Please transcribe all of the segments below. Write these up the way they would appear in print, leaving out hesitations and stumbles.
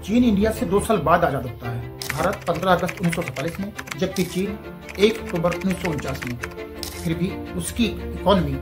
चीन इंडिया से 2 साल बाद आजाद होता है। भारत 15 अगस्त 1947 में, जबकि चीन 1 अक्टूबर 1949 में। फिर भी उसकी इकोनॉमी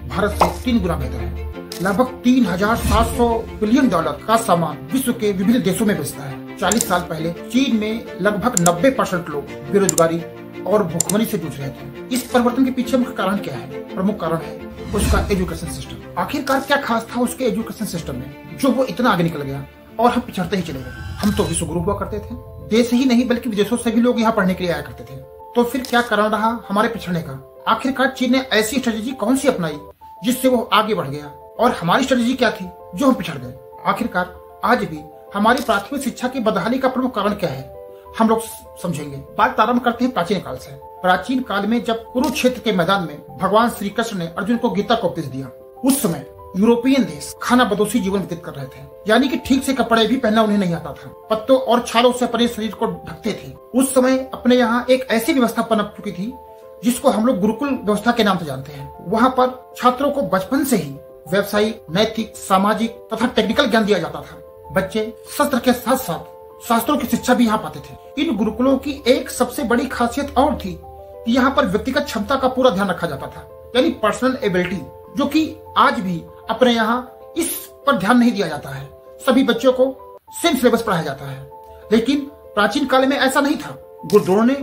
भारत से 3 गुना बेहतर है। लगभग $3,700 बिलियन का सामान विश्व के विभिन्न देशों में बेचता है। 40 साल पहले चीन में लगभग 90% लोग बेरोजगारी और भुखमरी से जूझ रहे थे। इस परिवर्तन के पीछे मुख्य कारण क्या है? प्रमुख कारण है उसका एजुकेशन सिस्टम। आखिरकार क्या खास था उसके एजुकेशन सिस्टम में जो वो इतना आगे निकल गया और हम पिछड़ते ही चले गए? हम तो विश्व गुरु हुआ करते थे, देश ही नहीं बल्कि विदेशों से भी लोग यहाँ पढ़ने के लिए आया करते थे। तो फिर क्या कारण रहा हमारे पिछड़ने का? आखिरकार चीन ने ऐसी स्ट्रेटेजी कौन सी अपनाई जिससे वो आगे बढ़ गया, और हमारी स्ट्रेटेजी क्या थी जो हम पिछड़ गए? आखिरकार आज भी हमारी प्राथमिक शिक्षा की बदहाली का प्रमुख कारण क्या है, हम लोग समझेंगे। बात प्रारंभ करते हैं प्राचीन काल से। प्राचीन काल में जब कुरुक्षेत्र के मैदान में भगवान श्री कृष्ण ने अर्जुन को गीता का उपदेश दिया, उस समय यूरोपियन देश खाना बदोशी जीवन व्यतीत कर रहे थे। यानी कि ठीक से कपड़े भी पहनना उन्हें नहीं आता था, पत्तों और छालों से अपने शरीर को ढकते थे। उस समय अपने यहाँ एक ऐसी व्यवस्था पनप चुकी थी जिसको हम लोग गुरुकुल व्यवस्था के नाम से जानते हैं। वहाँ पर छात्रों को बचपन से ही व्यवसायिक, नैतिक, सामाजिक तथा टेक्निकल ज्ञान दिया जाता था। बच्चे शस्त्र के साथ साथ शास्त्रों की शिक्षा भी यहाँ पाते थे। इन गुरुकुलों की एक सबसे बड़ी खासियत और थी कि यहाँ पर व्यक्तिगत क्षमता का पूरा ध्यान रखा जाता था, यानी पर्सनल एबिलिटी, जो कि आज भी अपने यहाँ इस पर ध्यान नहीं दिया जाता है। सभी बच्चों को सेम सिलेबस पढ़ाया जाता है, लेकिन प्राचीन काल में ऐसा नहीं था। गुरुद्रोण ने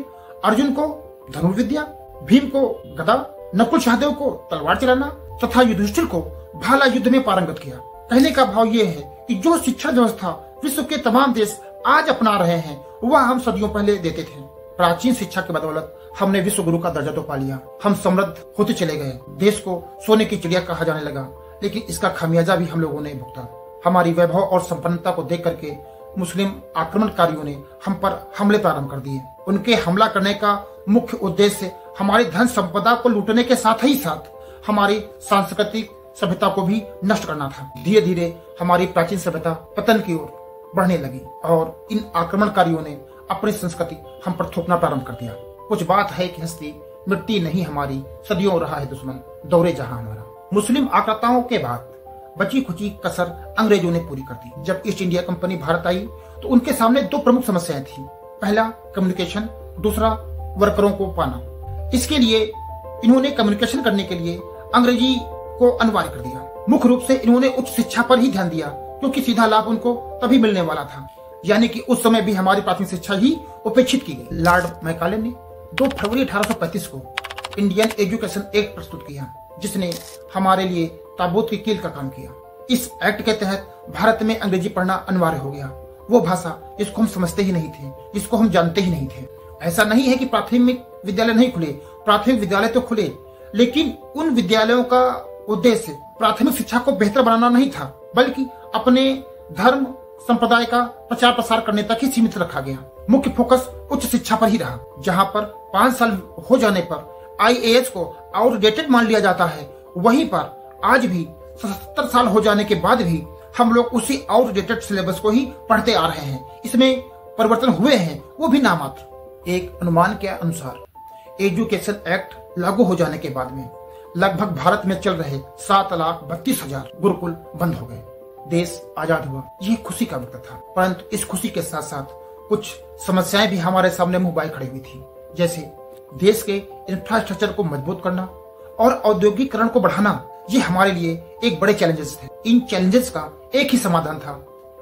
अर्जुन को धनुर्विद्या, भीम को गदा, नकुल सहदेव को तलवार चलाना तथा युधिष्ठिर को भाला युद्ध में पारंगत किया। कहने का भाव ये है कि जो शिक्षा व्यवस्था विश्व के तमाम देश आज अपना रहे हैं वह हम सदियों पहले देते थे। प्राचीन शिक्षा के बदौलत हमने विश्व गुरु का दर्जा तो पा लिया, हम समृद्ध होते चले गए, देश को सोने की चिड़िया कहा जाने लगा, लेकिन इसका खामियाजा भी हम लोगों ने भुगता। हमारी वैभव और संपन्नता को देख करके मुस्लिम आक्रमणकारियों ने हम पर हमले प्रारंभ कर दिए। उनके हमला करने का मुख्य उद्देश्य हमारी धन संपदा को लूटने के साथ ही साथ हमारी सांस्कृतिक सभ्यता को भी नष्ट करना था। धीरे धीरे हमारी प्राचीन सभ्यता पतन की ओर बढ़ने लगी और इन आक्रमणकारियों ने अपनी संस्कृति हम पर थोपना प्रारंभ कर दिया। कुछ बात है कि हस्ती मिट्टी नहीं हमारी, सदियों रहा है दुश्मन दौरे जहां हमारा। मुस्लिम आक्रांताओं के बाद बची खुची कसर अंग्रेजों ने पूरी कर दी। जब ईस्ट इंडिया कंपनी भारत आई तो उनके सामने 2 प्रमुख समस्याएं थी। पहला कम्युनिकेशन, दूसरा वर्करों को पाना। इसके लिए इन्होंने कम्युनिकेशन करने के लिए अंग्रेजी को अनिवार्य कर दिया। मुख्य रूप से इन्होंने उच्च शिक्षा पर ही ध्यान दिया, क्योंकि सीधा लाभ उनको तभी मिलने वाला था। यानी कि उस समय भी हमारी प्राथमिक शिक्षा ही उपेक्षित की गई। लॉर्ड मैकाले ने 2 फरवरी 1835 को इंडियन एजुकेशन एक्ट प्रस्तुत किया, जिसने हमारे लिए ताबूत की कील का काम किया। इस एक्ट के तहत भारत में अंग्रेजी पढ़ना अनिवार्य हो गया, वो भाषा जिसको हम समझते ही नहीं थे, जिसको हम जानते ही नहीं थे। ऐसा नहीं है कि प्राथमिक विद्यालय नहीं खुले, प्राथमिक विद्यालय तो खुले, लेकिन उन विद्यालयों का उद्देश्य प्राथमिक शिक्षा को बेहतर बनाना नहीं था, बल्कि अपने धर्म संप्रदाय का प्रचार प्रसार करने तक ही सीमित रखा गया। मुख्य फोकस उच्च शिक्षा पर ही रहा। जहां पर 5 साल हो जाने पर IAS को आउटडेटेड मान लिया जाता है, वहीं पर आज भी 77 साल हो जाने के बाद भी हम लोग उसी आउटडेटेड सिलेबस को ही पढ़ते आ रहे हैं। इसमें परिवर्तन हुए हैं, वो भी नामात्र। एक अनुमान के अनुसार एजुकेशन एक्ट लागू हो जाने के बाद में लगभग भारत में चल रहे 7,32,000 गुरुकुल बंद हो गए। देश आजाद हुआ, ये खुशी का वक्त था, परंतु इस खुशी के साथ साथ कुछ समस्याएं भी हमारे सामने मुंह बाई खड़ी हुई थी। जैसे देश के इंफ्रास्ट्रक्चर को मजबूत करना और औद्योगिकरण को बढ़ाना, ये हमारे लिए एक बड़े चैलेंजेस थे। इन चैलेंजेस का एक ही समाधान था,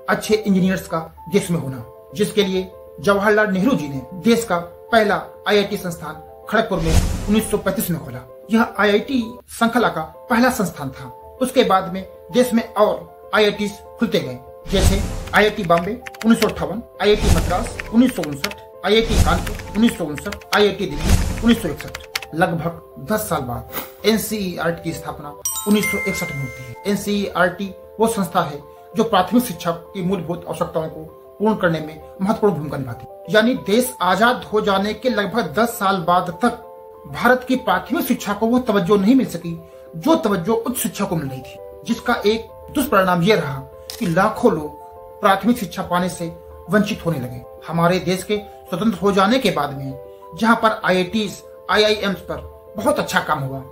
अच्छे इंजीनियर्स का देश में होना, जिसके लिए जवाहरलाल नेहरू जी ने देश का पहला IIT संस्थान खड़गपुर में 1935 में खोला। यह IIT श्रृंखला का पहला संस्थान था। उसके बाद में देश में और IITs खुलते गए, जैसे IIT Bombay 1958, IIT Madras 1959, IIT Kanpur 1959, IIT Delhi 1961। लगभग 10 साल बाद NCERT की स्थापना 1961 में होती है। NCERT वो संस्था है जो प्राथमिक शिक्षा की मूलभूत आवश्यकताओं को पूर्ण करने में महत्वपूर्ण भूमिका निभाती है। यानी देश आजाद हो जाने के लगभग 10 साल बाद तक भारत की प्राथमिक शिक्षा को वो तवज्जो नहीं मिल सकी जो तवज्जो उच्च शिक्षा को मिल रही थी, जिसका एक दुष्परिणाम यह रहा कि लाखों लोग प्राथमिक शिक्षा पाने से वंचित होने लगे। हमारे देश के स्वतंत्र हो जाने के बाद में जहां पर IITs, IIMs पर बहुत अच्छा काम हुआ,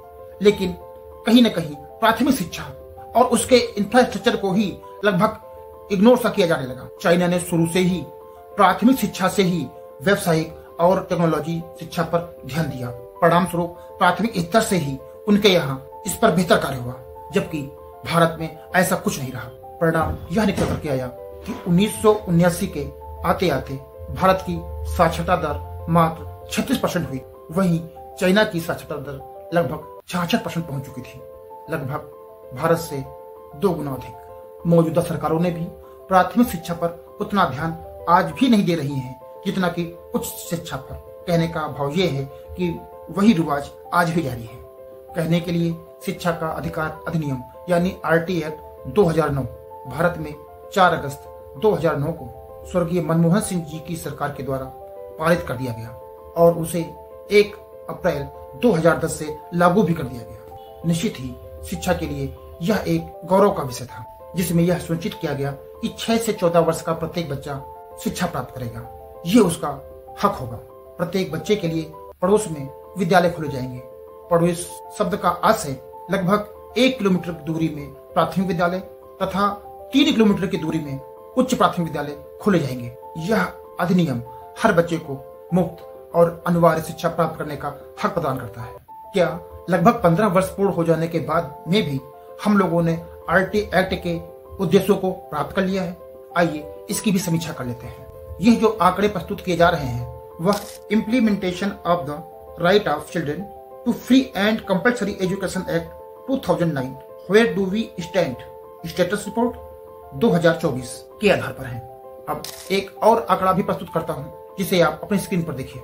लेकिन कहीं न कहीं प्राथमिक शिक्षा और उसके इंफ्रास्ट्रक्चर को ही लगभग इग्नोर सा किया जाने लगा। चाइना ने शुरू से ही प्राथमिक शिक्षा से ही व्यावसायिक और टेक्नोलॉजी शिक्षा पर ध्यान दिया। परिणाम स्वरूप प्राथमिक स्तर से ही उनके यहाँ इस पर बेहतर कार्य हुआ, जबकि भारत में ऐसा कुछ नहीं रहा। परिणाम यह निकल करके आया कि 1979 के आते आते भारत की साक्षरता दर मात्र 36% हुई, वहीं चाइना की साक्षरता दर लगभग 66% पहुंच चुकी थी, लगभग भारत से 2 गुना अधिक। मौजूदा सरकारों ने भी प्राथमिक शिक्षा पर उतना ध्यान आज भी नहीं दे रही हैं जितना कि उच्च शिक्षा पर। कहने का भाव ये है कि वही रिवाज आज भी जारी है। कहने के लिए शिक्षा का अधिकार अधिनियम यानी RT एक्ट 2009 भारत में 4 अगस्त 2009 को स्वर्गीय मनमोहन सिंह जी की सरकार के द्वारा पारित कर दिया गया और उसे 1 अप्रैल 2010 से लागू भी कर दिया गया। निश्चित ही शिक्षा के लिए यह एक गौरव का विषय था, जिसमें यह सुनिश्चित किया गया कि 6 से 14 वर्ष का प्रत्येक बच्चा शिक्षा प्राप्त करेगा। ये उसका हक होगा। प्रत्येक बच्चे के लिए पड़ोस में विद्यालय खोले जाएंगे। पड़ोस शब्द का आशय लगभग 1 किलोमीटर की दूरी में प्राथमिक विद्यालय तथा 3 किलोमीटर की दूरी में उच्च प्राथमिक विद्यालय खोले जाएंगे। यह अधिनियम हर बच्चे को मुफ्त और अनिवार्य शिक्षा प्राप्त करने का हक प्रदान करता है। क्या लगभग 15 वर्ष पूर्ण हो जाने के बाद में भी हम लोगों ने RT एक्ट के उद्देश्यों को प्राप्त कर लिया है? आइए इसकी भी समीक्षा कर लेते हैं। यह जो आंकड़े प्रस्तुत किए जा रहे हैं वह implementation of the right of children to free and compulsory education act 2009 where do we stand status report 2024 के आधार पर है। अब एक और आंकड़ा भी प्रस्तुत करता हूं जिसे आप अपनी स्क्रीन पर देखिए।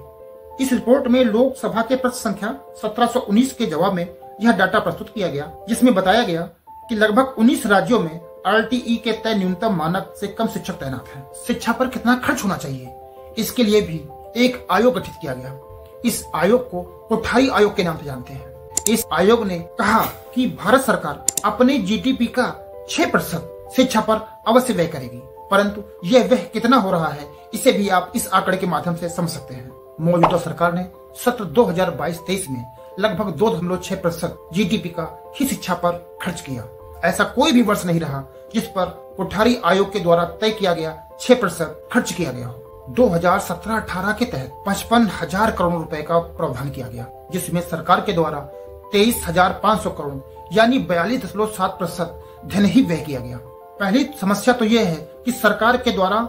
इस रिपोर्ट में लोकसभा के प्रश्न संख्या 1719 के जवाब में यह डाटा प्रस्तुत किया गया, जिसमें बताया गया कि लगभग 19 राज्यों में RTE के तय न्यूनतम मानक से कम शिक्षक तैनात हैं। शिक्षा पर कितना खर्च होना चाहिए, इसके लिए भी एक आयोग गठित किया गया। इस आयोग को कोठारी आयोग के नाम से जानते हैं। इस आयोग ने कहा कि भारत सरकार अपने GDP का 6% शिक्षा पर अवश्य व्यय करेगी, परंतु यह व्यय कितना हो रहा है इसे भी आप इस आंकड़े के माध्यम से समझ सकते हैं। मौजूदा सरकार ने सत्र 2022-23 में लगभग 2.6% GDP का ही शिक्षा पर खर्च किया। ऐसा कोई भी वर्ष नहीं रहा जिस पर कोठारी आयोग के द्वारा तय किया गया 6% खर्च किया गया हो। 2017-18 के तहत 55,000 करोड़ रुपए का प्रावधान किया गया, जिसमें सरकार के द्वारा 23,500 करोड़ यानी 42.7% धन ही व्यय किया गया। पहली समस्या तो यह है कि सरकार के द्वारा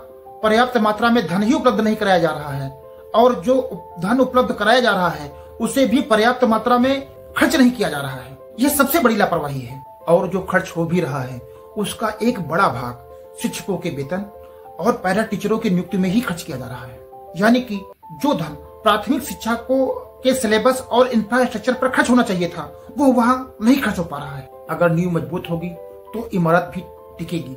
पर्याप्त मात्रा में धन ही उपलब्ध नहीं कराया जा रहा है, और जो धन उपलब्ध कराया जा रहा है उसे भी पर्याप्त मात्रा में खर्च नहीं किया जा रहा है। यह सबसे बड़ी लापरवाही है। और जो खर्च हो भी रहा है उसका एक बड़ा भाग शिक्षकों के वेतन और पैरा टीचरों की नियुक्ति में ही खर्च किया जा रहा है। यानी कि जो धन प्राथमिक शिक्षा को के सिलेबस और इंफ्रास्ट्रक्चर पर खर्च होना चाहिए था वो वहाँ नहीं खर्च हो पा रहा है। अगर नींव मजबूत होगी तो इमारत भी टिकेगी।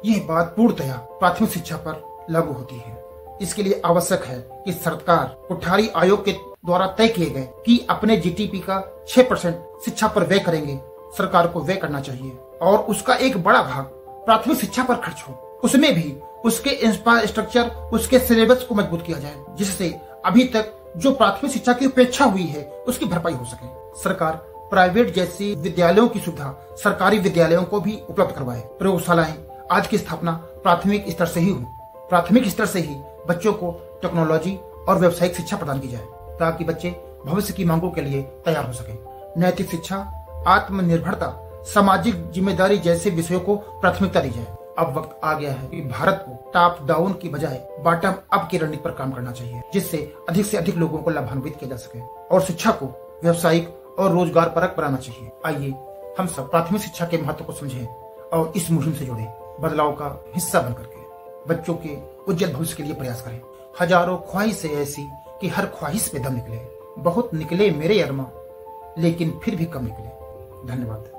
यह बात पूर्णतया प्राथमिक शिक्षा पर लागू होती है। इसके लिए आवश्यक है कि सरकार कोठारी आयोग के द्वारा तय किए गए कि अपने GDP का 6% शिक्षा पर व्यय करेंगे, सरकार को व्यय करना चाहिए और उसका एक बड़ा भाग प्राथमिक शिक्षा पर खर्च हो। उसमें भी उसके इंफ्रास्ट्रक्चर, उसके सिलेबस को मजबूत किया जाए, जिससे अभी तक जो प्राथमिक शिक्षा की उपेक्षा हुई है उसकी भरपाई हो सके। सरकार प्राइवेट जैसी विद्यालयों की सुविधा सरकारी विद्यालयों को भी उपलब्ध करवाए। प्रयोगशालाएं आज की स्थापना प्राथमिक स्तर से ही हुई। प्राथमिक स्तर से ही बच्चों को टेक्नोलॉजी और व्यावसायिक शिक्षा प्रदान की जाए ताकि बच्चे भविष्य की मांगों के लिए तैयार हो सके। नैतिक शिक्षा, आत्मनिर्भरता, सामाजिक जिम्मेदारी जैसे विषयों को प्राथमिकता दी जाए। अब वक्त आ गया है कि भारत को टॉप डाउन की बजाय बॉटम अप की रणनीति पर काम करना चाहिए, जिससे अधिक से अधिक लोगों को लाभान्वित किया जा सके और शिक्षा को व्यावसायिक और रोजगार परक बनाना चाहिए। आइए हम सब प्राथमिक शिक्षा के महत्व को समझें और इस मुहिम से जुड़े बदलाव का हिस्सा बनकर के बच्चों के उज्जवल भविष्य के लिए प्रयास करें। हजारों ख्वाहिशें ऐसी कि हर ख्वाहिश पे दम निकले। बहुत निकले मेरे अरमा, लेकिन फिर भी कम निकले। धन्यवाद।